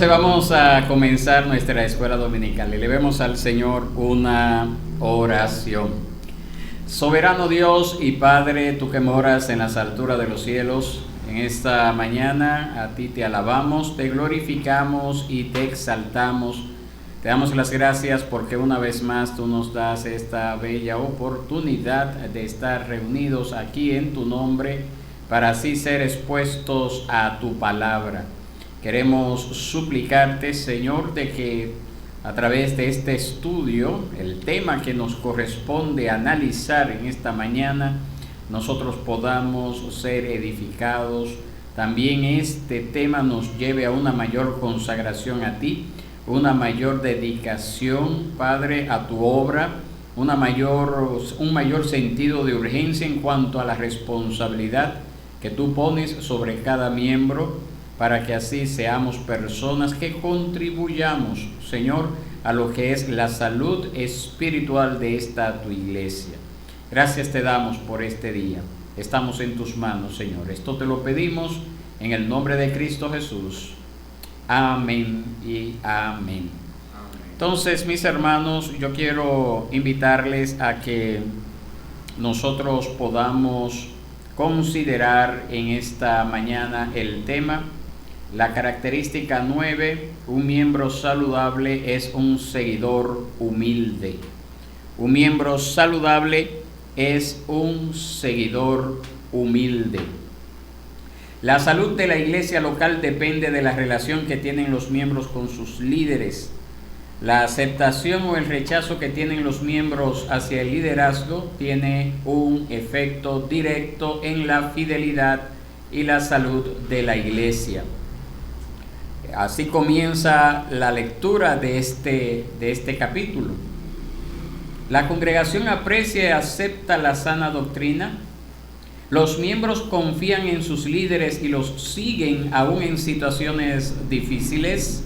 Entonces vamos a comenzar nuestra escuela dominical. Elevemos al Señor una oración. Soberano Dios y Padre, tú que moras en las alturas de los cielos, en esta mañana a ti te alabamos, te glorificamos y te exaltamos. Te damos las gracias porque una vez más tú nos das esta bella oportunidad de estar reunidos aquí en tu nombre para así ser expuestos a tu palabra. Queremos suplicarte, Señor, de que a través de este estudio, el tema que nos corresponde analizar en esta mañana, nosotros podamos ser edificados. También este tema nos lleve a una mayor consagración a ti, una mayor dedicación, Padre, a tu obra, un mayor sentido de urgencia en cuanto a la responsabilidad que tú pones sobre cada miembro, para que así seamos personas que contribuyamos, Señor, a lo que es la salud espiritual de esta tu iglesia. Gracias te damos por este día. Estamos en tus manos, Señor. Esto te lo pedimos en el nombre de Cristo Jesús. Amén y amén. Entonces, mis hermanos, yo quiero invitarles a que nosotros podamos considerar en esta mañana el tema. La característica 9, un miembro saludable es un seguidor humilde. Un miembro saludable es un seguidor humilde. La salud de la iglesia local depende de la relación que tienen los miembros con sus líderes. La aceptación o el rechazo que tienen los miembros hacia el liderazgo tiene un efecto directo en la fidelidad y la salud de la iglesia. Así comienza la lectura de este capítulo. La congregación aprecia y acepta la sana doctrina. Los miembros confían en sus líderes y los siguen aún en situaciones difíciles.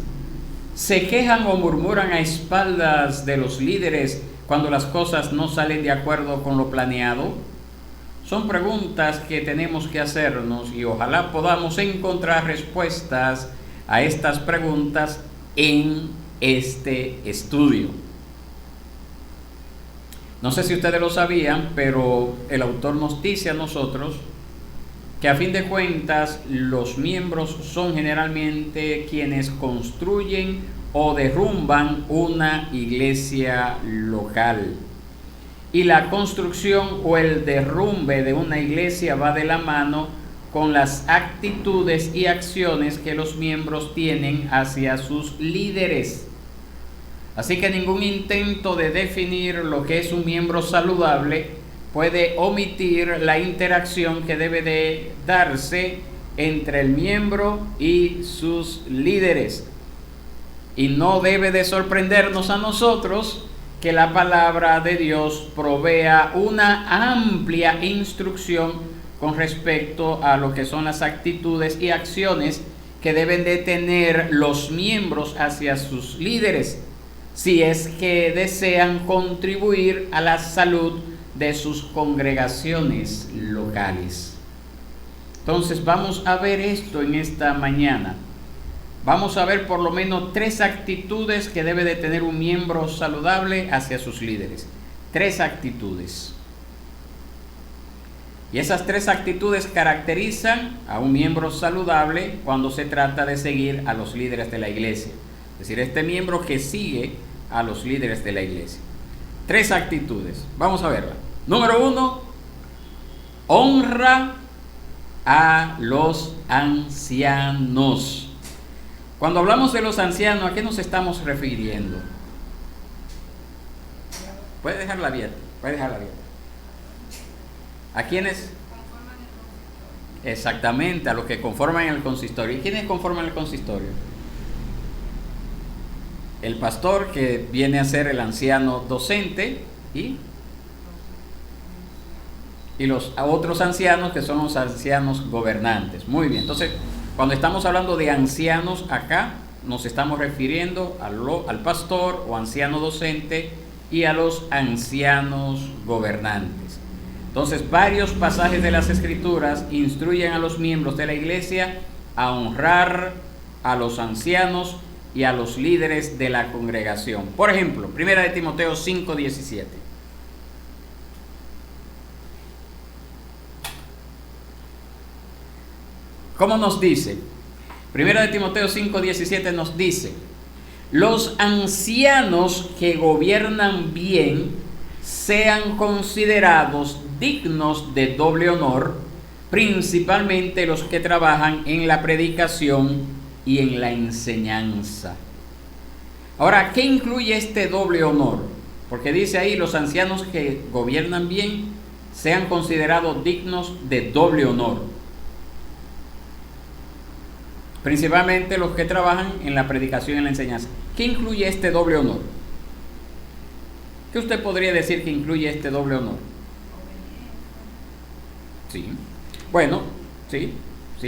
Se quejan o murmuran a espaldas de los líderes cuando las cosas no salen de acuerdo con lo planeado. Son preguntas que tenemos que hacernos y ojalá podamos encontrar respuestas a estas preguntas en este estudio. No sé si ustedes lo sabían, pero el autor nos dice a nosotros que a fin de cuentas los miembros son generalmente quienes construyen o derrumban una iglesia local. Y la construcción o el derrumbe de una iglesia va de la mano con las actitudes y acciones que los miembros tienen hacia sus líderes. Así que ningún intento de definir lo que es un miembro saludable puede omitir la interacción que debe de darse entre el miembro y sus líderes. Y no debe de sorprendernos a nosotros que la palabra de Dios provea una amplia instrucción con respecto a lo que son las actitudes y acciones que deben de tener los miembros hacia sus líderes, si es que desean contribuir a la salud de sus congregaciones locales. Entonces vamos a ver esto en esta mañana. Vamos a ver por lo menos 3 actitudes que debe de tener un miembro saludable hacia sus líderes. 3 actitudes. Y esas 3 actitudes caracterizan a un miembro saludable cuando se trata de seguir a los líderes de la iglesia. Es decir, este miembro que sigue a los líderes de la iglesia. 3 actitudes. Vamos a verla. Número 1, honra a los ancianos. Cuando hablamos de los ancianos, ¿a qué nos estamos refiriendo? Puede dejarla abierta. ¿A quiénes? Exactamente, a los que conforman el consistorio. ¿Y quiénes conforman el consistorio? El pastor, que viene a ser el anciano docente, y los otros ancianos, que son los ancianos gobernantes. Muy bien, entonces, cuando estamos hablando de ancianos acá, nos estamos refiriendo al pastor o anciano docente y a los ancianos gobernantes. Entonces, varios pasajes de las Escrituras instruyen a los miembros de la iglesia a honrar a los ancianos y a los líderes de la congregación. Por ejemplo, 1 de Timoteo 5:17. ¿Cómo nos dice? 1 de Timoteo 5:17 nos dice: los ancianos que gobiernan bien sean considerados dignos de doble honor, principalmente los que trabajan en la predicación y en la enseñanza. Ahora, ¿qué incluye este doble honor? Porque dice ahí, los ancianos que gobiernan bien sean considerados dignos de doble honor, principalmente los que trabajan en la predicación y en la enseñanza. ¿Qué incluye este doble honor? ¿Qué usted podría decir que incluye este doble honor? Sí. Bueno, sí,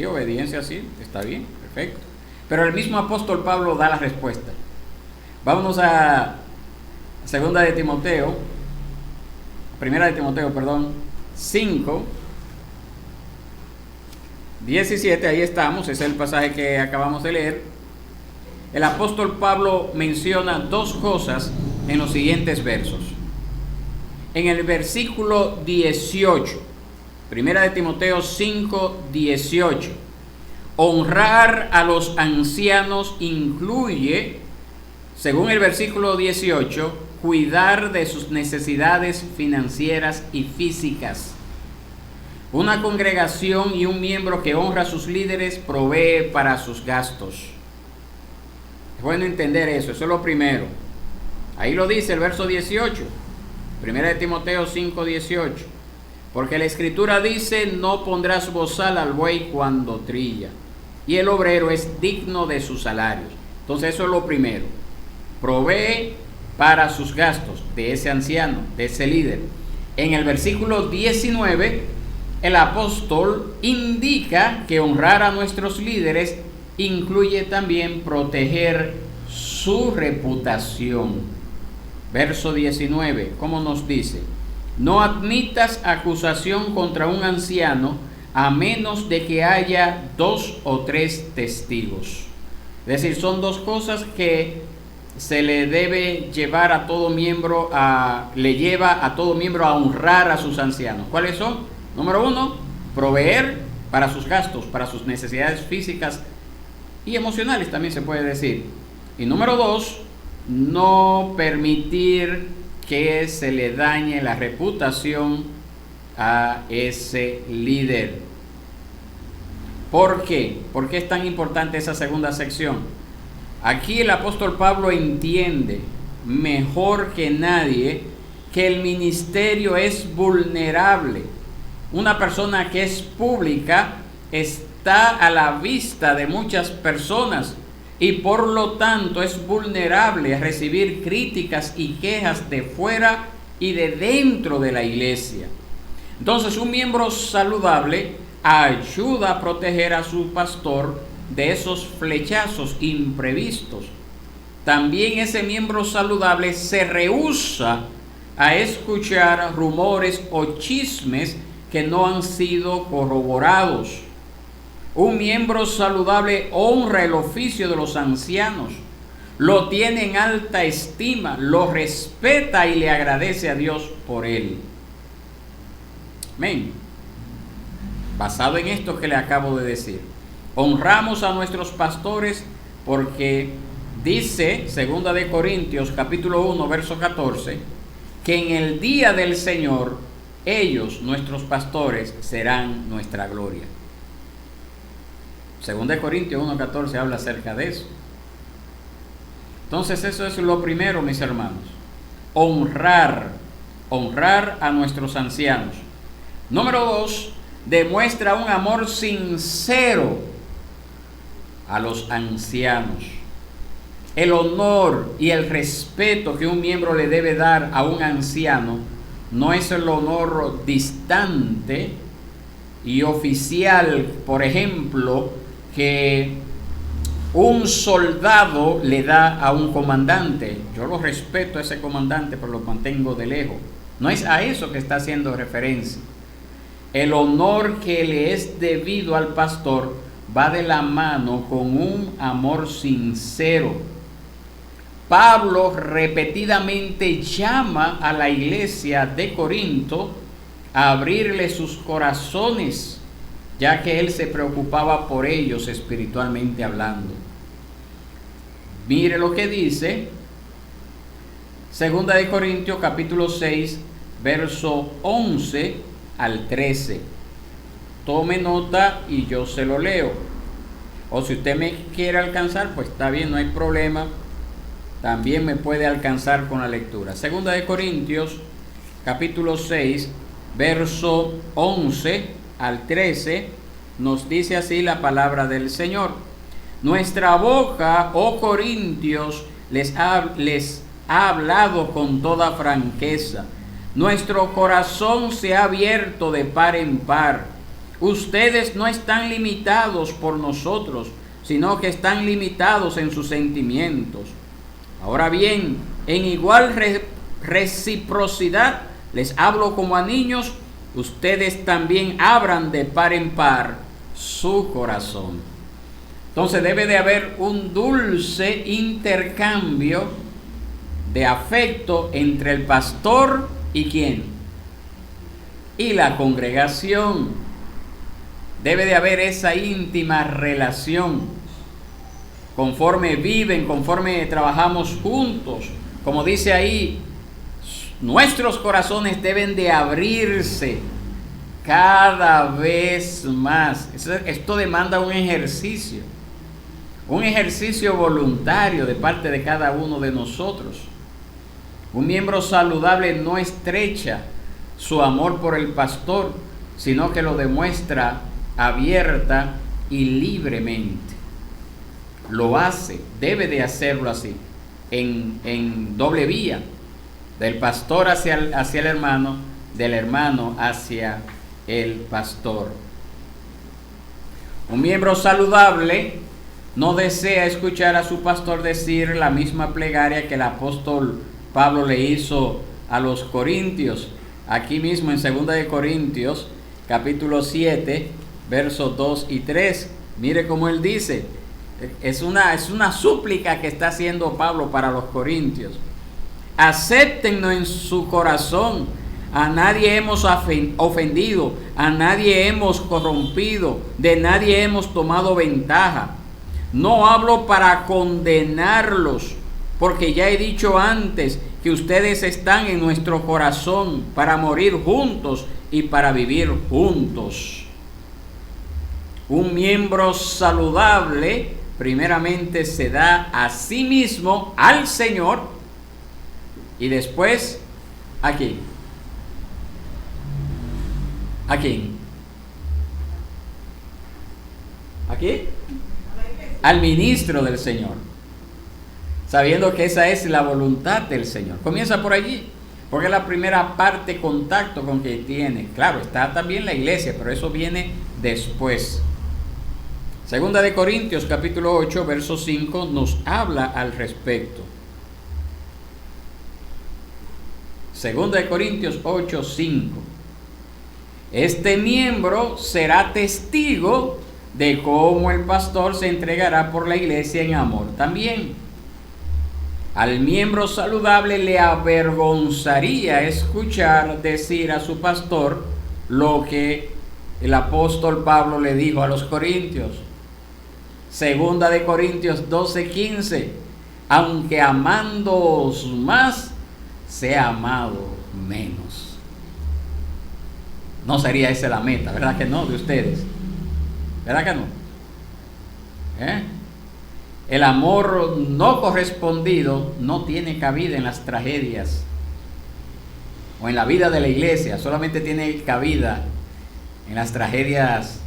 obediencia, sí, está bien, perfecto. Pero el mismo apóstol Pablo da la respuesta. Vámonos a 2 de Timoteo, 1 de Timoteo, 5, 17, ahí estamos, ese es el pasaje que acabamos de leer. El apóstol Pablo menciona dos cosas en los siguientes versos. En el versículo 18, 1 de Timoteo 5, 18, honrar a los ancianos incluye, según el versículo 18, cuidar de sus necesidades financieras y físicas. Una congregación y un miembro que honra a sus líderes provee para sus gastos. Es bueno entender eso es lo primero. Ahí lo dice el verso 18, 1 de Timoteo 5, 18. Porque la escritura dice: no pondrás bozal al buey cuando trilla, y el obrero es digno de sus salarios. Entonces eso es lo primero. Provee para sus gastos de ese anciano, de ese líder. En el versículo 19, el apóstol indica que honrar a nuestros líderes incluye también proteger su reputación. Verso 19, ¿cómo nos dice? No admitas acusación contra un anciano a menos de que haya 2 o 3 testigos. Es decir, son dos cosas que se le debe llevar a todo miembro, le lleva a todo miembro a honrar a sus ancianos. ¿Cuáles son? Número 1, proveer para sus gastos, para sus necesidades físicas y emocionales también se puede decir. Y número 2, no permitir que se le dañe la reputación a ese líder. ¿Por qué? ¿Por qué es tan importante esa segunda sección? Aquí el apóstol Pablo entiende mejor que nadie que el ministerio es vulnerable. Una persona que es pública está a la vista de muchas personas y por lo tanto es vulnerable a recibir críticas y quejas de fuera y de dentro de la iglesia. Entonces, un miembro saludable ayuda a proteger a su pastor de esos flechazos imprevistos. También ese miembro saludable se rehúsa a escuchar rumores o chismes que no han sido corroborados. Un miembro saludable honra el oficio de los ancianos, lo tiene en alta estima, lo respeta y le agradece a Dios por él. Amén. Basado en esto que le acabo de decir, honramos a nuestros pastores porque dice 2 de Corintios capítulo 1 verso 14 que en el día del Señor ellos, nuestros pastores, serán nuestra gloria. 2 de Corintios 1:14 habla acerca de eso. Entonces eso es lo primero, mis hermanos. Honrar a nuestros ancianos. Número 2, demuestra un amor sincero a los ancianos. El honor y el respeto que un miembro le debe dar a un anciano no es el honor distante y oficial, por ejemplo, que un soldado le da a un comandante. Yo lo respeto a ese comandante, pero lo mantengo de lejos. No es a eso que está haciendo referencia. El honor que le es debido al pastor va de la mano con un amor sincero Pablo repetidamente llama a la iglesia de Corinto a abrirle sus corazones, ya que él se preocupaba por ellos espiritualmente hablando. Mire lo que dice 2 de Corintios capítulo 6, verso 11 al 13. Tome nota y yo se lo leo. O si usted me quiere alcanzar, pues está bien, no hay problema. También me puede alcanzar con la lectura. 2 de Corintios capítulo 6, verso 11 al 13, nos dice así la palabra del Señor. Nuestra boca, oh Corintios, les ha hablado con toda franqueza. Nuestro corazón se ha abierto de par en par. Ustedes no están limitados por nosotros, sino que están limitados en sus sentimientos. Ahora bien, en igual reciprocidad, les hablo como a niños, ustedes también abran de par en par su corazón. Entonces debe de haber un dulce intercambio de afecto entre el pastor y ¿quién? Y la congregación. Debe de haber esa íntima relación. Conforme viven, conforme trabajamos juntos. Como dice ahí, nuestros corazones deben de abrirse cada vez más. Esto demanda un ejercicio voluntario de parte de cada uno de nosotros. Un miembro saludable no estrecha su amor por el pastor, sino que lo demuestra abierta y libremente. Lo hace, debe de hacerlo así, en doble vía, del pastor hacia el hermano, del hermano hacia el pastor. Un miembro saludable no desea escuchar a su pastor decir la misma plegaria que el apóstol Pablo le hizo a los corintios. Aquí mismo en 2 de Corintios, capítulo 7, versos 2 y 3. Mire cómo él dice. Es una súplica que está haciendo Pablo para los corintios. Acéptennos en su corazón. A nadie hemos ofendido, a nadie hemos corrompido, de nadie hemos tomado ventaja. No hablo para condenarlos, porque ya he dicho antes que ustedes están en nuestro corazón para morir juntos y para vivir juntos. Un miembro saludable primeramente se da a sí mismo al Señor y después ¿a quién? ¿A quién? ¿A quién? Al ministro del Señor, sabiendo que esa es la voluntad del Señor. Comienza por allí, porque es la primera parte, contacto con que tiene. Claro, está también la iglesia, pero eso viene después. 2 de Corintios capítulo 8, verso 5 nos habla al respecto. 2 de Corintios 8, 5. Este miembro será testigo de cómo el pastor se entregará por la iglesia en amor también. Al miembro saludable le avergonzaría escuchar decir a su pastor lo que el apóstol Pablo le dijo a los corintios. 2 de Corintios 12, 15. Aunque amándoos más, sea amado menos. No sería esa la meta, ¿verdad que no? De ustedes. ¿Verdad que no? El amor no correspondido no tiene cabida en las tragedias o en la vida de la iglesia. Solamente tiene cabida en las tragedias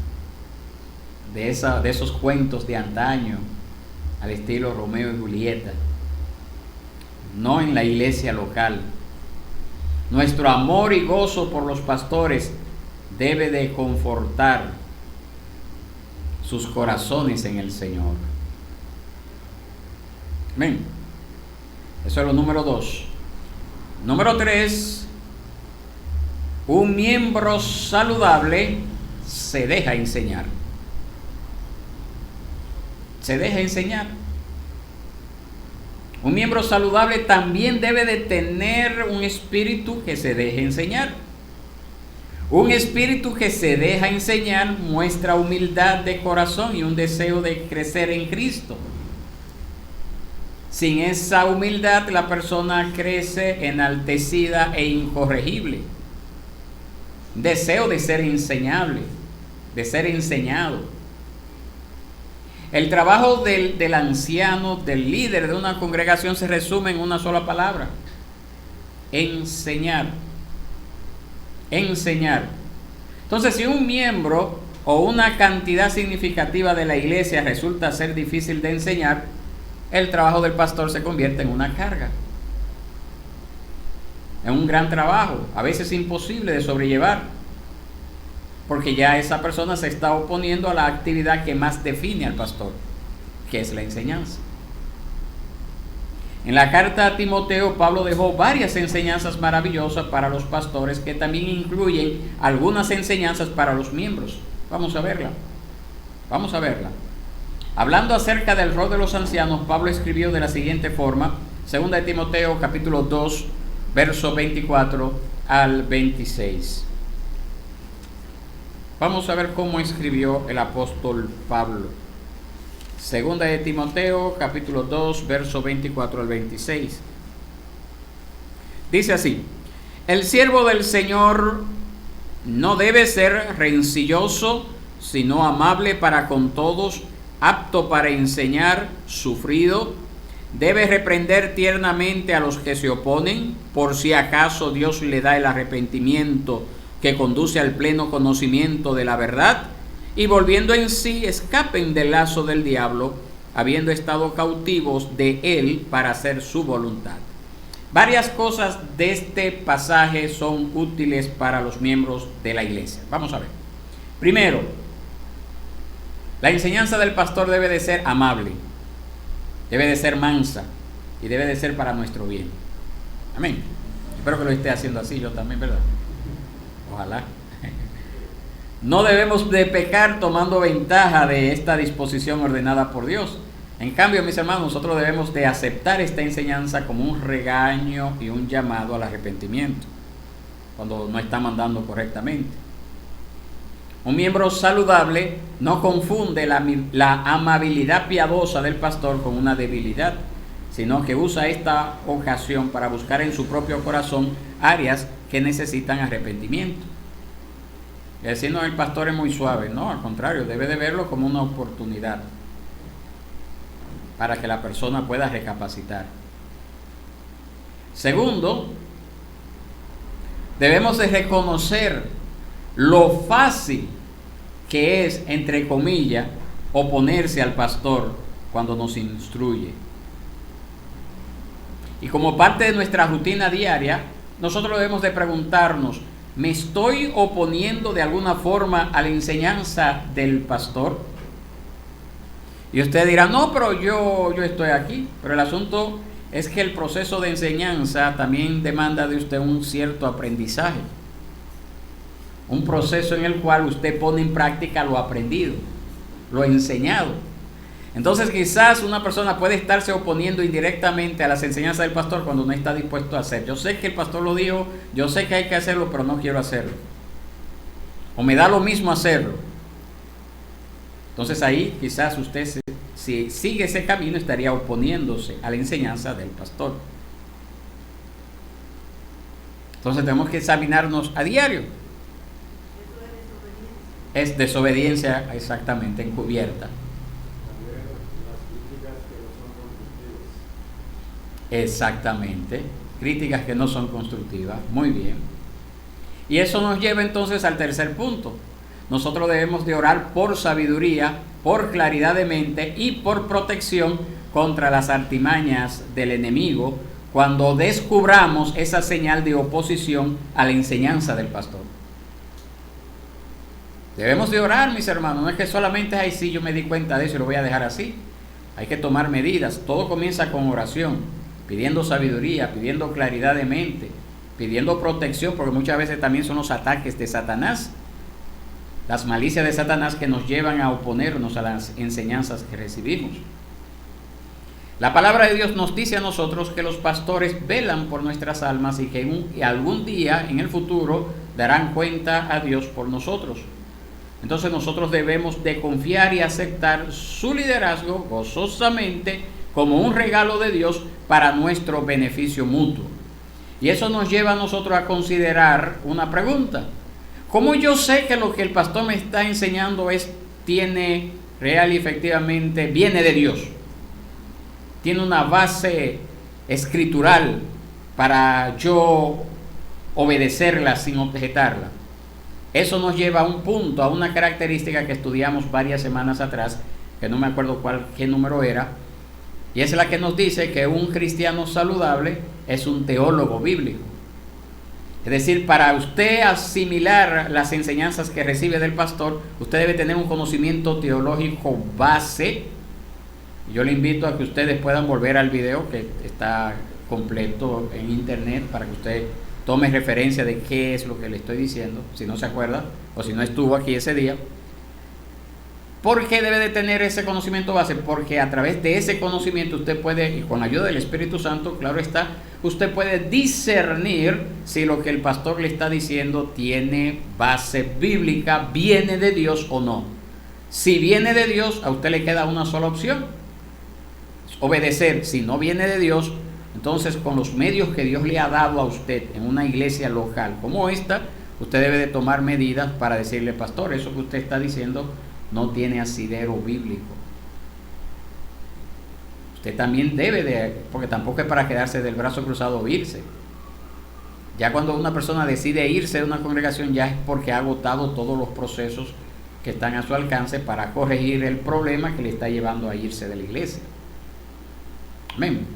de esos cuentos de antaño, al estilo Romeo y Julieta. No en la iglesia local. Nuestro amor y gozo por los pastores debe de confortar sus corazones en el Señor. Amén. Eso es lo número 2. Número 3. Un miembro saludable se deja enseñar. Se deja enseñar. Un miembro saludable también debe de tener un espíritu que se deje enseñar. Un espíritu que se deja enseñar muestra humildad de corazón y un deseo de crecer en Cristo. Sin esa humildad, la persona crece enaltecida e incorregible. Deseo de ser enseñable, de ser enseñado. El trabajo del anciano, del líder de una congregación se resume en una sola palabra: enseñar. Enseñar. Entonces, si un miembro o una cantidad significativa de la iglesia resulta ser difícil de enseñar, el trabajo del pastor se convierte en una carga, en un gran trabajo, a veces imposible de sobrellevar, porque ya esa persona se está oponiendo a la actividad que más define al pastor, que es la enseñanza. En la carta a Timoteo, Pablo dejó varias enseñanzas maravillosas para los pastores, que también incluyen algunas enseñanzas para los miembros. Vamos a verla. Vamos a verla. Hablando acerca del rol de los ancianos, Pablo escribió de la siguiente forma: 2 de Timoteo, capítulo 2, verso 24 al 26. Vamos a ver cómo escribió el apóstol Pablo. Segunda de Timoteo, capítulo 2, verso 24 al 26. Dice así: el siervo del Señor no debe ser rencilloso, sino amable para con todos, apto para enseñar, sufrido. Debe reprender tiernamente a los que se oponen, por si acaso Dios le da el arrepentimiento que conduce al pleno conocimiento de la verdad, y volviendo en sí escapen del lazo del diablo, habiendo estado cautivos de él para hacer su voluntad. Varias cosas de este pasaje son útiles para los miembros de la iglesia. Vamos a ver. Primero, la enseñanza del pastor debe de ser amable, debe de ser mansa y debe de ser para nuestro bien. Amén. Espero que lo esté haciendo así yo también, ¿verdad? Ojalá. No debemos de pecar tomando ventaja de esta disposición ordenada por Dios. En cambio, mis hermanos, nosotros debemos de aceptar esta enseñanza como un regaño y un llamado al arrepentimiento, cuando no está mandando correctamente. Un miembro saludable no confunde la amabilidad piadosa del pastor con una debilidad, sino que usa esta ocasión para buscar en su propio corazón áreas que necesitan arrepentimiento. Y decir, no, el pastor es muy suave. No, al contrario, debe de verlo como una oportunidad para que la persona pueda recapacitar. Segundo, debemos de reconocer lo fácil que es, entre comillas, oponerse al pastor cuando nos instruye. Y como parte de nuestra rutina diaria, nosotros debemos de preguntarnos: ¿me estoy oponiendo de alguna forma a la enseñanza del pastor? Y usted dirá, no, pero yo estoy aquí. Pero el asunto es que el proceso de enseñanza también demanda de usted un cierto aprendizaje. Un proceso en el cual usted pone en práctica lo aprendido, lo enseñado. Entonces quizás una persona puede estarse oponiendo indirectamente a las enseñanzas del pastor cuando no está dispuesto a hacer. Yo sé que el pastor lo dijo, yo sé que hay que hacerlo, pero no quiero hacerlo. O me da lo mismo hacerlo. Entonces ahí quizás usted, si sigue ese camino, estaría oponiéndose a la enseñanza del pastor. Entonces tenemos que examinarnos a diario. Es desobediencia, exactamente, encubierta. Exactamente, críticas que no son constructivas. Muy bien. Y eso nos lleva entonces al tercer punto. Nosotros debemos de orar por sabiduría, por claridad de mente y por protección contra las artimañas del enemigo cuando descubramos esa señal de oposición a la enseñanza del pastor. Debemos de orar, mis hermanos. No es que solamente, ay, sí, yo me di cuenta de eso y lo voy a dejar así. Hay que tomar medidas. Todo comienza con oración, pidiendo sabiduría, pidiendo claridad de mente, pidiendo protección, porque muchas veces también son los ataques de Satanás, las malicias de Satanás que nos llevan a oponernos a las enseñanzas que recibimos. La palabra de Dios nos dice a nosotros que los pastores velan por nuestras almas y que algún día en el futuro darán cuenta a Dios por nosotros. Entonces nosotros debemos de confiar y aceptar su liderazgo gozosamente como un regalo de Dios para nuestro beneficio mutuo. Y eso nos lleva a nosotros a considerar una pregunta. ¿Cómo yo sé que lo que el pastor me está enseñando tiene real y efectivamente, viene de Dios? Tiene una base escritural para yo obedecerla sin objetarla. Eso nos lleva a un punto, a una característica que estudiamos varias semanas atrás, que no me acuerdo qué número era, y es la que nos dice que un cristiano saludable es un teólogo bíblico. Es decir, para usted asimilar las enseñanzas que recibe del pastor, usted debe tener un conocimiento teológico base. Yo le invito a que ustedes puedan volver al video que está completo en internet para que usted tome referencia de qué es lo que le estoy diciendo, si no se acuerda o si no estuvo aquí ese día. ¿Por qué debe de tener ese conocimiento base? Porque a través de ese conocimiento usted puede, y con la ayuda del Espíritu Santo, claro está, usted puede discernir si lo que el pastor le está diciendo tiene base bíblica, viene de Dios o no. Si viene de Dios, a usted le queda una sola opción: obedecer. Si no viene de Dios, entonces con los medios que Dios le ha dado a usted en una iglesia local como esta, usted debe de tomar medidas para decirle: pastor, eso que usted está diciendo no tiene asidero bíblico. Usted también debe de, porque tampoco es para quedarse del brazo cruzado o irse. Ya cuando una persona decide irse de una congregación, ya es porque ha agotado todos los procesos que están a su alcance para corregir el problema que le está llevando a irse de la iglesia. Amén.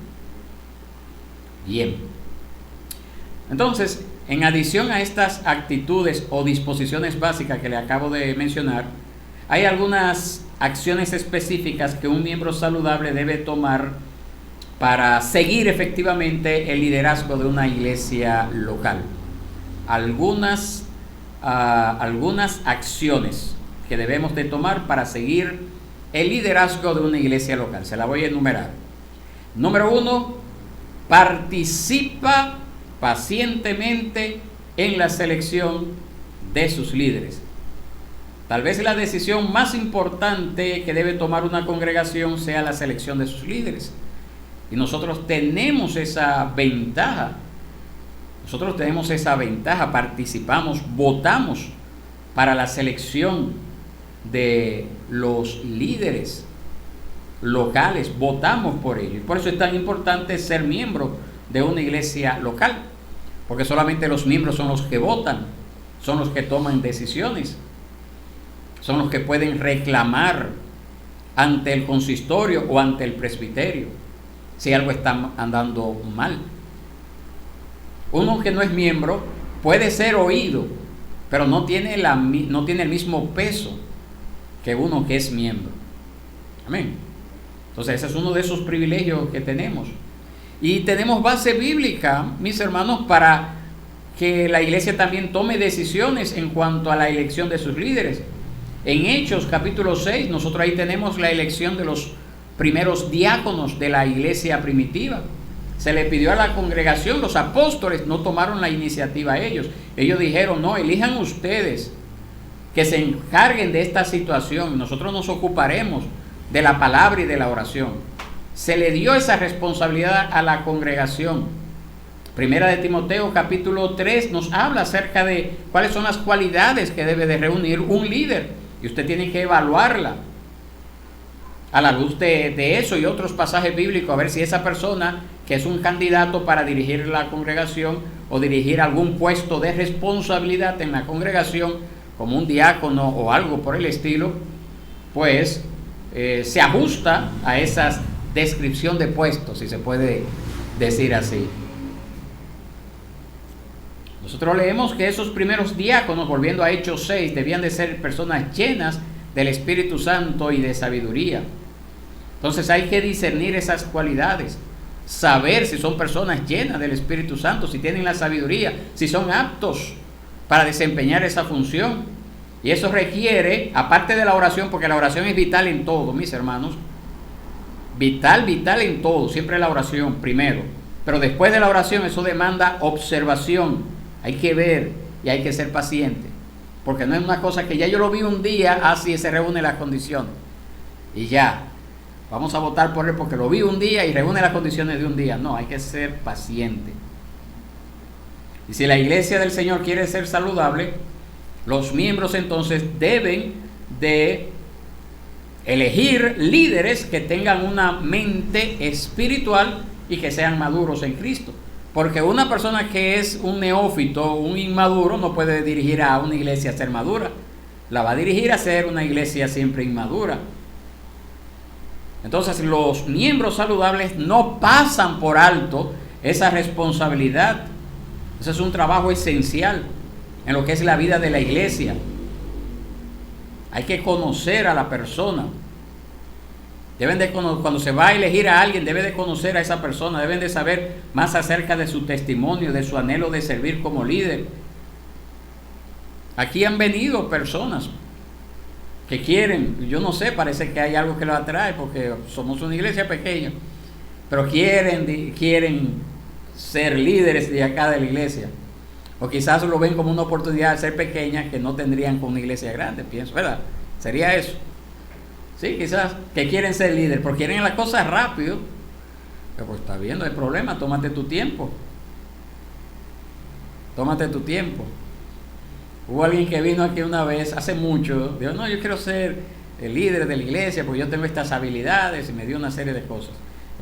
Bien. Entonces, en adición a estas actitudes o disposiciones básicas que le acabo de mencionar, hay algunas acciones específicas que un miembro saludable debe tomar para seguir efectivamente el liderazgo de una iglesia local. Algunas acciones que debemos de tomar para seguir el liderazgo de una iglesia local. Se la voy a enumerar. Número 1, participa pacientemente en la selección de sus líderes. Tal vez la decisión más importante que debe tomar una congregación sea la selección de sus líderes. Y nosotros tenemos esa ventaja. Participamos, votamos para la selección de los líderes locales, votamos por ellos. Por eso es tan importante ser miembro de una iglesia local, porque solamente los miembros son los que votan, son los que toman decisiones, son los que pueden reclamar ante el consistorio o ante el presbiterio si algo está andando mal. Uno que no es miembro puede ser oído, pero no tiene el mismo peso que uno que es miembro. Amén. Entonces ese es uno de esos privilegios que tenemos. Y tenemos base bíblica, mis hermanos, para que la iglesia también tome decisiones en cuanto a la elección de sus líderes. En Hechos capítulo 6, nosotros ahí tenemos la elección de los primeros diáconos de la iglesia primitiva. Se le pidió a la congregación, los apóstoles no tomaron la iniciativa ellos. Ellos dijeron: no, elijan ustedes, que se encarguen de esta situación, nosotros nos ocuparemos de la palabra y de la oración. Se le dio esa responsabilidad a la congregación. Primera de Timoteo capítulo 3 nos habla acerca de cuáles son las cualidades que debe de reunir un líder, y usted tiene que evaluarla a la luz de eso y otros pasajes bíblicos, a ver si esa persona que es un candidato para dirigir la congregación o dirigir algún puesto de responsabilidad en la congregación, como un diácono o algo por el estilo, pues se ajusta a esa descripción de puestos, si se puede decir así. Nosotros leemos que esos primeros diáconos, volviendo a Hechos 6, debían de ser personas llenas del Espíritu Santo y de sabiduría. Entonces hay que discernir esas cualidades, saber si son personas llenas del Espíritu Santo, si tienen la sabiduría, si son aptos para desempeñar esa función. Y eso requiere, aparte de la oración, porque la oración es vital en todo, mis hermanos, Vital, vital en todo, siempre la oración primero. Pero después de la oración eso demanda observación. Hay que ver y hay que ser paciente. Porque no es una cosa que ya yo lo vi un día, así se reúnen las condiciones. Y ya, vamos a votar por él porque lo vi un día y reúne las condiciones de un día. No, hay que ser paciente. Y si la iglesia del Señor quiere ser saludable, los miembros entonces deben de elegir líderes que tengan una mente espiritual y que sean maduros en Cristo. Porque una persona que es un neófito, un inmaduro, no puede dirigir a una iglesia a ser madura. La va a dirigir a ser una iglesia siempre inmadura. Entonces los miembros saludables no pasan por alto esa responsabilidad. Ese es un trabajo esencial en lo que es la vida de la iglesia. Hay que conocer a la persona. Cuando se va a elegir a alguien, debe de conocer a esa persona, deben de saber más acerca de su testimonio, de su anhelo de servir como líder. Aquí han venido personas que quieren, yo no sé, parece que hay algo que los atrae porque somos una iglesia pequeña, pero quieren ser líderes de acá de la iglesia. O quizás lo ven como una oportunidad de ser pequeña que no tendrían con una iglesia grande, pienso, ¿verdad? Sería eso. Sí, quizás que quieren ser líderes, porque quieren las cosas rápido. Pero pues está bien, no hay problema, tómate tu tiempo. Tómate tu tiempo. Hubo alguien que vino aquí una vez, hace mucho, dijo, no, yo quiero ser el líder de la iglesia, porque yo tengo estas habilidades, y me dio una serie de cosas.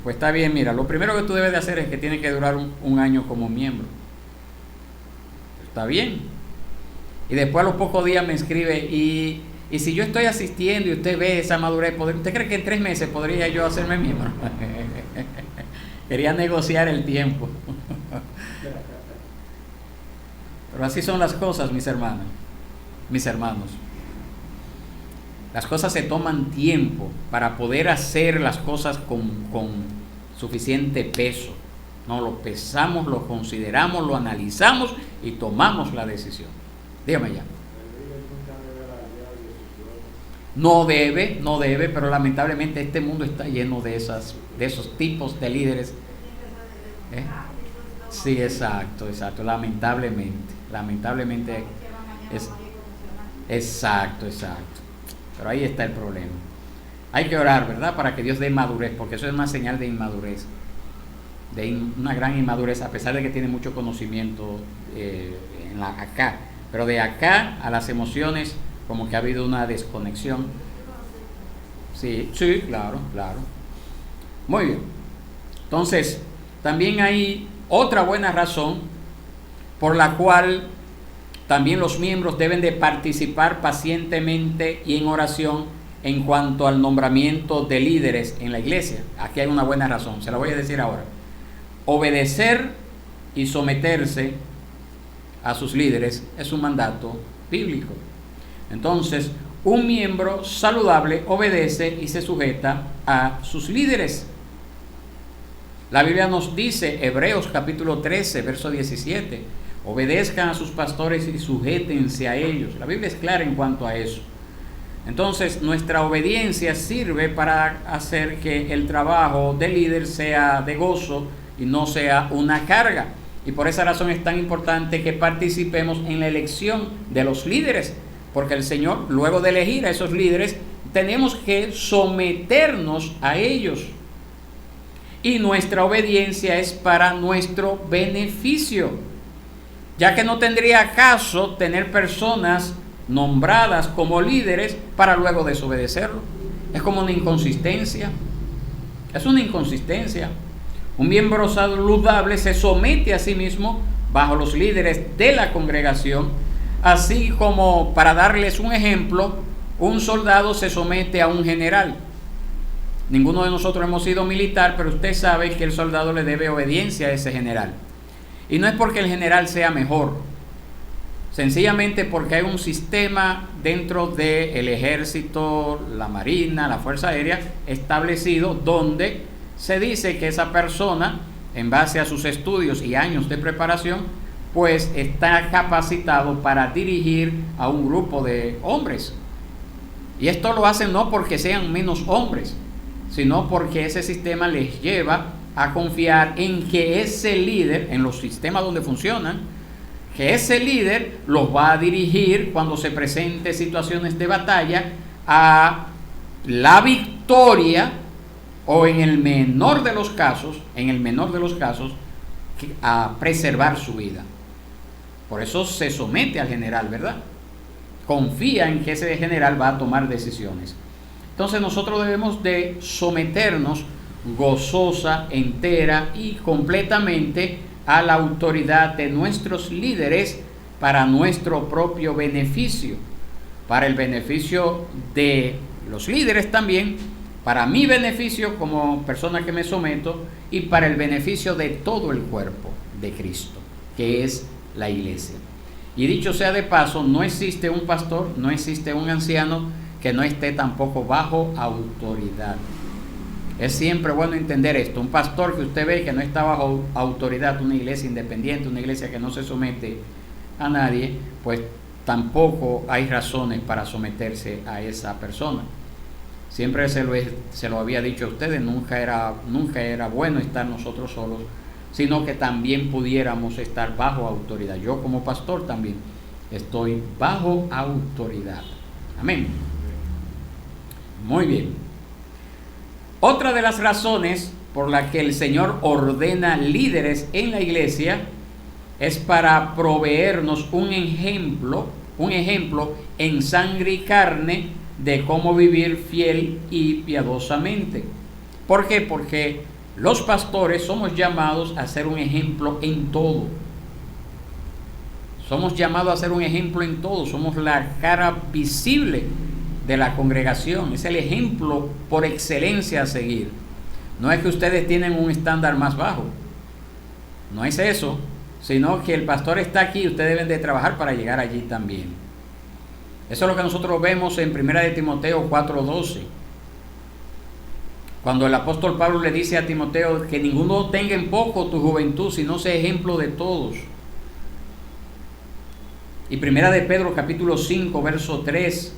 Pues está bien, mira, lo primero que tú debes de hacer es que tiene que durar un año como miembro. Está bien. Y después a los pocos días me escribe, y si yo estoy asistiendo y usted ve esa madurez, ¿usted cree que en 3 meses podría yo hacerme miembro? Quería negociar el tiempo. Pero así son las cosas, mis hermanos. Las cosas se toman tiempo para poder hacer las cosas con suficiente peso. No, lo pesamos, lo consideramos, lo analizamos y tomamos la decisión. Dígame ya. No debe, pero lamentablemente este mundo está lleno de esos tipos de líderes. Sí, exacto, lamentablemente es exacto. Pero ahí está el problema. Hay que orar, ¿verdad? Para que Dios dé madurez, porque eso es una señal de inmadurez, una gran inmadurez, a pesar de que tiene mucho conocimiento acá, pero de acá a las emociones como que ha habido una desconexión. Sí, claro. Muy bien. Entonces, también hay otra buena razón por la cual también los miembros deben de participar pacientemente y en oración en cuanto al nombramiento de líderes en la iglesia. Aquí hay una buena razón, se la voy a decir ahora. Obedecer y someterse a sus líderes es un mandato bíblico. Entonces, un miembro saludable obedece y se sujeta a sus líderes. La Biblia nos dice, Hebreos capítulo 13, verso 17, obedezcan a sus pastores y sujétense a ellos. La Biblia es clara en cuanto a eso. Entonces, nuestra obediencia sirve para hacer que el trabajo de líder sea de gozo y no sea una carga. Y por esa razón es tan importante que participemos en la elección de los líderes, porque el Señor, luego de elegir a esos líderes, tenemos que someternos a ellos. Y nuestra obediencia es para nuestro beneficio, ya que no tendría caso tener personas nombradas como líderes para luego desobedecerlo. Es como una inconsistencia. Es una inconsistencia. Un miembro saludable se somete a sí mismo bajo los líderes de la congregación, así como, para darles un ejemplo, un soldado se somete a un general. Ninguno de nosotros hemos sido militar, pero usted sabe que el soldado le debe obediencia a ese general. Y no es porque el general sea mejor, sencillamente porque hay un sistema dentro del ejército, la marina, la fuerza aérea, establecido donde se dice que esa persona, en base a sus estudios y años de preparación, pues está capacitado para dirigir a un grupo de hombres. Y esto lo hacen no porque sean menos hombres, sino porque ese sistema les lleva a confiar en que ese líder, en los sistemas donde funcionan, que ese líder los va a dirigir cuando se presenten situaciones de batalla a la victoria, o en el menor de los casos, a preservar su vida. Por eso se somete al general, ¿verdad? Confía en que ese general va a tomar decisiones. Entonces nosotros debemos de someternos gozosa, entera y completamente a la autoridad de nuestros líderes para nuestro propio beneficio, para el beneficio de los líderes también, para mi beneficio como persona que me someto y para el beneficio de todo el cuerpo de Cristo, que es la iglesia. Y dicho sea de paso, no existe un pastor, no existe un anciano que no esté tampoco bajo autoridad. Es siempre bueno entender esto. Un pastor que usted ve que no está bajo autoridad, una iglesia independiente, una iglesia que no se somete a nadie, pues tampoco hay razones para someterse a esa persona. Siempre se lo había dicho a ustedes, nunca era bueno estar nosotros solos, sino que también pudiéramos estar bajo autoridad. Yo como pastor también estoy bajo autoridad. Amén. Muy bien. Otra de las razones por la que el Señor ordena líderes en la iglesia es para proveernos un ejemplo en sangre y carne de cómo vivir fiel y piadosamente. ¿Por qué? Porque los pastores somos llamados a ser un ejemplo en todo. Somos llamados a ser un ejemplo en todo. Somos la cara visible de la congregación. Es el ejemplo por excelencia a seguir. No es que ustedes tienen un estándar más bajo. No es eso. Sino que el pastor está aquí y ustedes deben de trabajar para llegar allí también. Eso es lo que nosotros vemos en 1 de Timoteo 4:12. Cuando el apóstol Pablo le dice a Timoteo que ninguno tenga en poco tu juventud, sino sea ejemplo de todos. Y 1 de Pedro capítulo 5, verso 3.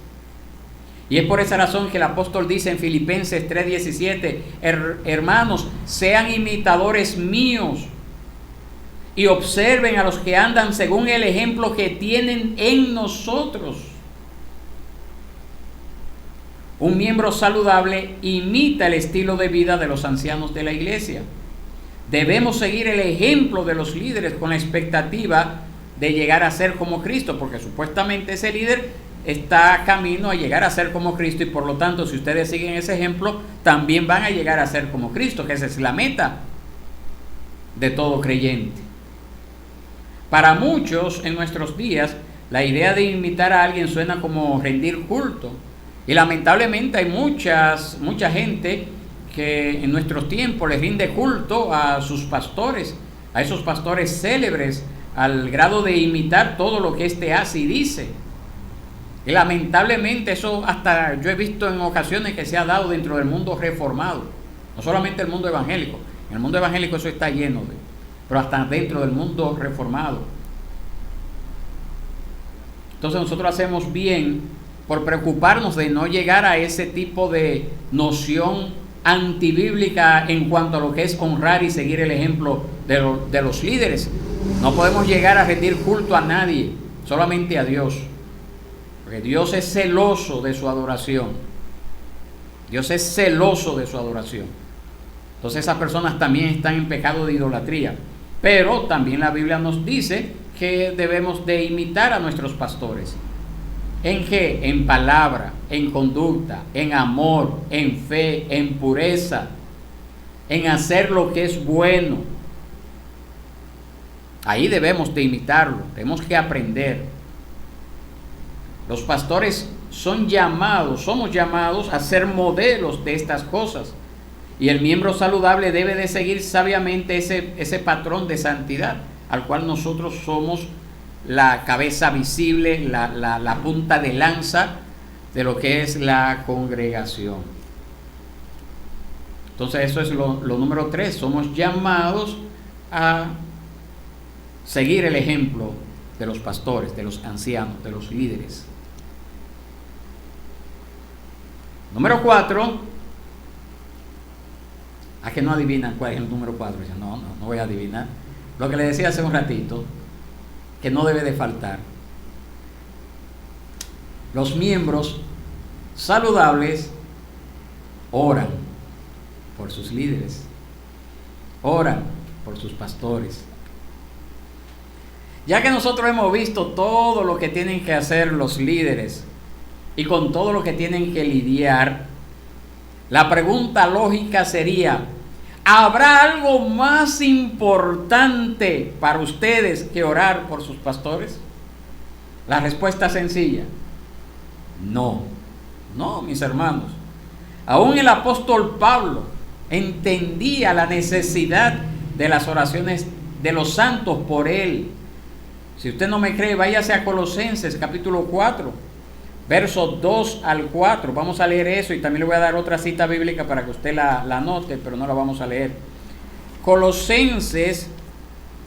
Y es por esa razón que el apóstol dice en Filipenses 3:17, hermanos, sean imitadores míos y observen a los que andan según el ejemplo que tienen en nosotros. Un miembro saludable imita el estilo de vida de los ancianos de la iglesia. Debemos seguir el ejemplo de los líderes con la expectativa de llegar a ser como Cristo, porque supuestamente ese líder está camino a llegar a ser como Cristo y por lo tanto, si ustedes siguen ese ejemplo, también van a llegar a ser como Cristo, que esa es la meta de todo creyente. Para muchos en nuestros días, la idea de imitar a alguien suena como rendir culto. Y lamentablemente hay mucha gente que en nuestros tiempos les rinde culto a sus pastores, a esos pastores célebres, al grado de imitar todo lo que éste hace y dice. Y lamentablemente eso hasta yo he visto en ocasiones que se ha dado dentro del mundo reformado, no solamente el mundo evangélico. En el mundo evangélico eso está lleno pero hasta dentro del mundo reformado. Entonces nosotros hacemos bien por preocuparnos de no llegar a ese tipo de noción antibíblica en cuanto a lo que es honrar y seguir el ejemplo de los líderes. No podemos llegar a rendir culto a nadie, solamente a Dios, porque Dios es celoso de su adoración. Dios es celoso de su adoración. Entonces esas personas también están en pecado de idolatría. Pero también la Biblia nos dice que debemos de imitar a nuestros pastores. ¿En qué? En palabra, en conducta, en amor, en fe, en pureza, en hacer lo que es bueno. Ahí debemos de imitarlo, tenemos que aprender. Los pastores somos llamados a ser modelos de estas cosas. Y el miembro saludable debe de seguir sabiamente ese patrón de santidad, al cual nosotros somos la cabeza visible, la punta de lanza de lo que es la congregación. Entonces eso es lo número 3. Somos llamados a seguir el ejemplo de los pastores, de los ancianos, de los líderes. Número 4. ¿A que no adivinan cuál es el número 4? Dicen, no voy a adivinar. Lo que le decía hace un ratito, que no debe de faltar. Los miembros saludables oran por sus líderes, oran por sus pastores. Ya que nosotros hemos visto todo lo que tienen que hacer los líderes y con todo lo que tienen que lidiar, la pregunta lógica sería: ¿habrá algo más importante para ustedes que orar por sus pastores? La respuesta es sencilla: no, mis hermanos. Aún el apóstol Pablo entendía la necesidad de las oraciones de los santos por él. Si usted no me cree, váyase a Colosenses capítulo 4, versos 2 al 4. Vamos a leer eso y también le voy a dar otra cita bíblica para que usted la anote, pero no la vamos a leer. Colosenses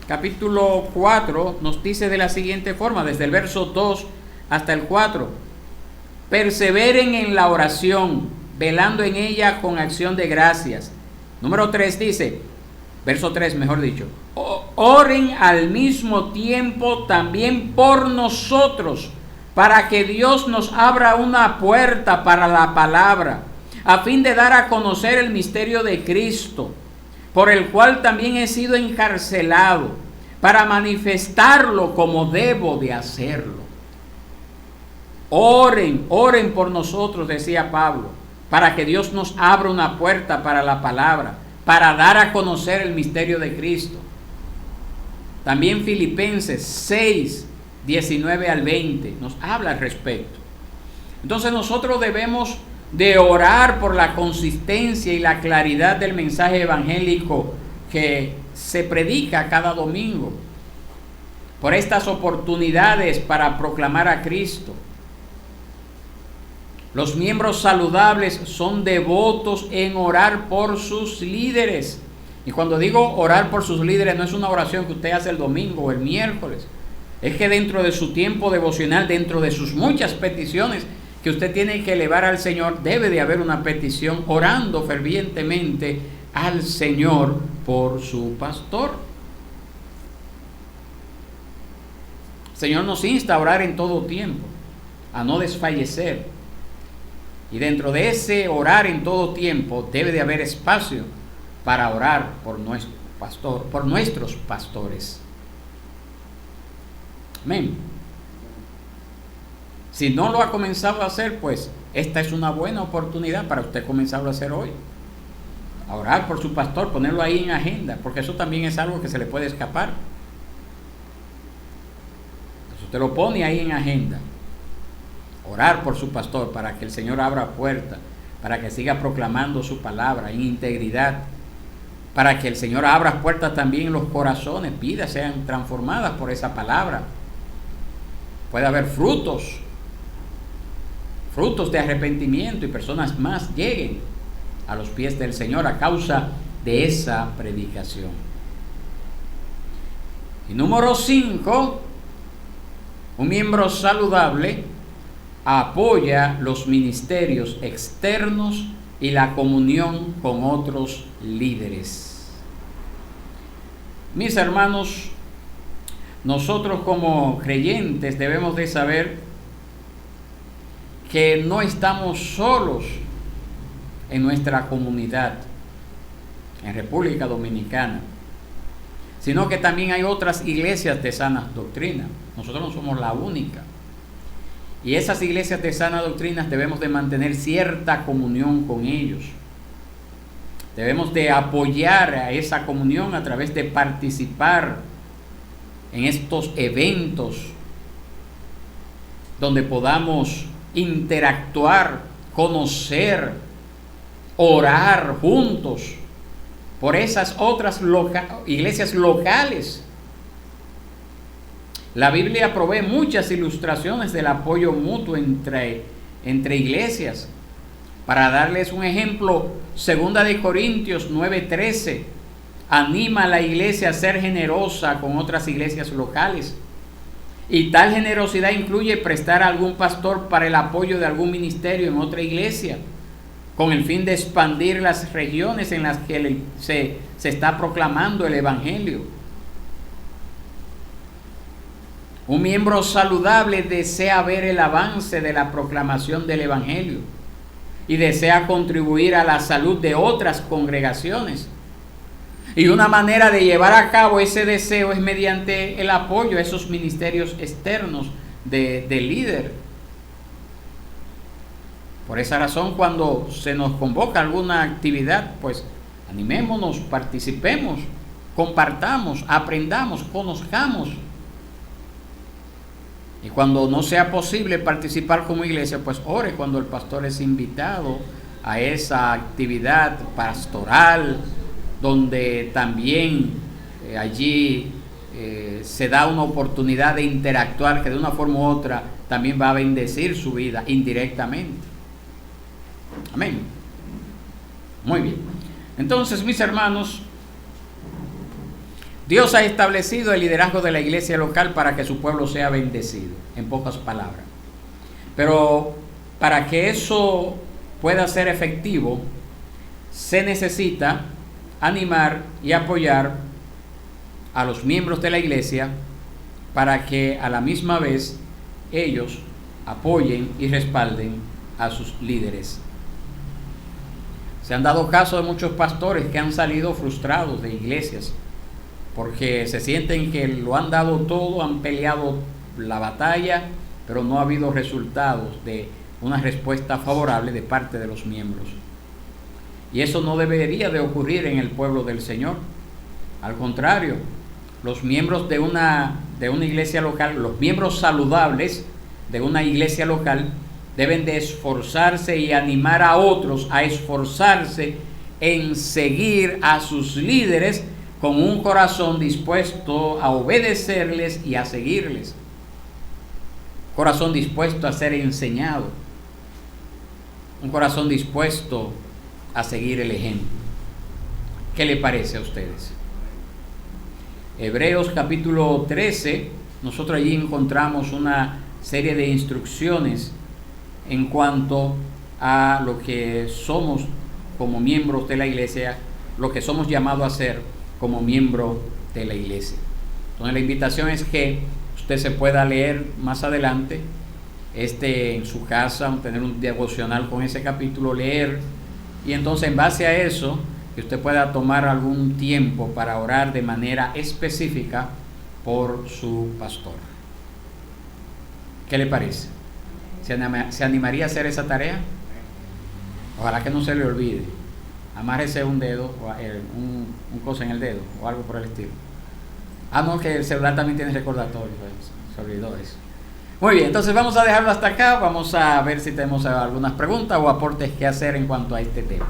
capítulo 4 nos dice de la siguiente forma, desde el verso 2 hasta el 4. Perseveren en la oración, velando en ella con acción de gracias. Número 3 dice, verso 3 mejor dicho, oren al mismo tiempo también por nosotros, para que Dios nos abra una puerta para la palabra, a fin de dar a conocer el misterio de Cristo, por el cual también he sido encarcelado, para manifestarlo como debo de hacerlo. Oren por nosotros, decía Pablo, para que Dios nos abra una puerta para la palabra, para dar a conocer el misterio de Cristo. También Filipenses 6, 19 al 20 nos habla al respecto. Entonces nosotros debemos de orar por la consistencia y la claridad del mensaje evangélico que se predica cada domingo, por estas oportunidades para proclamar a Cristo. Los miembros saludables son devotos en orar por sus líderes. Y cuando digo orar por sus líderes, no es una oración que usted hace el domingo o el miércoles. Es que dentro de su tiempo devocional, dentro de sus muchas peticiones que usted tiene que elevar al Señor, debe de haber una petición orando fervientemente al Señor por su pastor. El Señor nos insta a orar en todo tiempo, a no desfallecer. Y dentro de ese orar en todo tiempo debe de haber espacio para orar por nuestro pastor, por nuestros pastores. Amén. Si no lo ha comenzado a hacer, pues esta es una buena oportunidad para usted comenzarlo a hacer hoy. A orar por su pastor, ponerlo ahí en agenda, porque eso también es algo que se le puede escapar. Entonces usted lo pone ahí en agenda. Orar por su pastor para que el Señor abra puertas, para que siga proclamando su palabra en integridad, para que el Señor abra puertas también en los corazones, vidas sean transformadas por esa palabra. Puede haber frutos de arrepentimiento y personas más lleguen a los pies del Señor a causa de esa predicación. Y número 5, un miembro saludable apoya los ministerios externos y la comunión con otros líderes. Mis hermanos, nosotros como creyentes debemos de saber que no estamos solos en nuestra comunidad, en República Dominicana, sino que también hay otras iglesias de sana doctrina. Nosotros no somos la única. Y esas iglesias de sana doctrina debemos de mantener cierta comunión con ellos. Debemos de apoyar a esa comunión a través de participar en estos eventos donde podamos interactuar, conocer, orar juntos por esas otras iglesias locales. La Biblia provee muchas ilustraciones del apoyo mutuo entre iglesias. Para darles un ejemplo, 2 Corintios 9:13 anima a la iglesia a ser generosa con otras iglesias locales. Y tal generosidad incluye prestar a algún pastor para el apoyo de algún ministerio en otra iglesia, con el fin de expandir las regiones en las que se está proclamando el Evangelio. Un miembro saludable desea ver el avance de la proclamación del Evangelio y desea contribuir a la salud de otras congregaciones. Y una manera de llevar a cabo ese deseo es mediante el apoyo a esos ministerios externos de líder. Por esa razón, cuando se nos convoca alguna actividad, pues animémonos, participemos, compartamos, aprendamos, conozcamos. Y cuando no sea posible participar como iglesia, pues ore cuando el pastor es invitado a esa actividad pastoral, donde también allí se da una oportunidad de interactuar que de una forma u otra también va a bendecir su vida indirectamente. Amén. Muy bien. Entonces, mis hermanos, Dios ha establecido el liderazgo de la iglesia local para que su pueblo sea bendecido, en pocas palabras. Pero para que eso pueda ser efectivo, se necesita animar y apoyar a los miembros de la iglesia para que a la misma vez ellos apoyen y respalden a sus líderes. Se han dado casos de muchos pastores que han salido frustrados de iglesias porque se sienten que lo han dado todo, han peleado la batalla, pero no ha habido resultados de una respuesta favorable de parte de los miembros. Y eso no debería de ocurrir en el pueblo del Señor. Al contrario, los miembros de una iglesia local, los miembros saludables de una iglesia local, deben de esforzarse y animar a otros a esforzarse en seguir a sus líderes con un corazón dispuesto a obedecerles y a seguirles. Corazón dispuesto a ser enseñado. Un corazón dispuesto a seguir el ejemplo. ¿Qué le parece a ustedes? Hebreos capítulo 13, nosotros allí encontramos una serie de instrucciones en cuanto a lo que somos como miembros de la iglesia, lo que somos llamados a ser como miembro de la iglesia. Entonces la invitación es que usted se pueda leer más adelante en su casa, tener un devocional con ese capítulo, leer, y entonces en base a eso que usted pueda tomar algún tiempo para orar de manera específica por su pastor. ¿Qué le parece? ¿Se animaría a hacer esa tarea? Ojalá que no se le olvide. Amárrese un dedo, un cosa en el dedo o algo por el estilo. No, que el celular también tiene recordatorio, se olvidó eso. Muy bien, entonces vamos a dejarlo hasta acá. Vamos a ver si tenemos algunas preguntas o aportes que hacer en cuanto a este tema.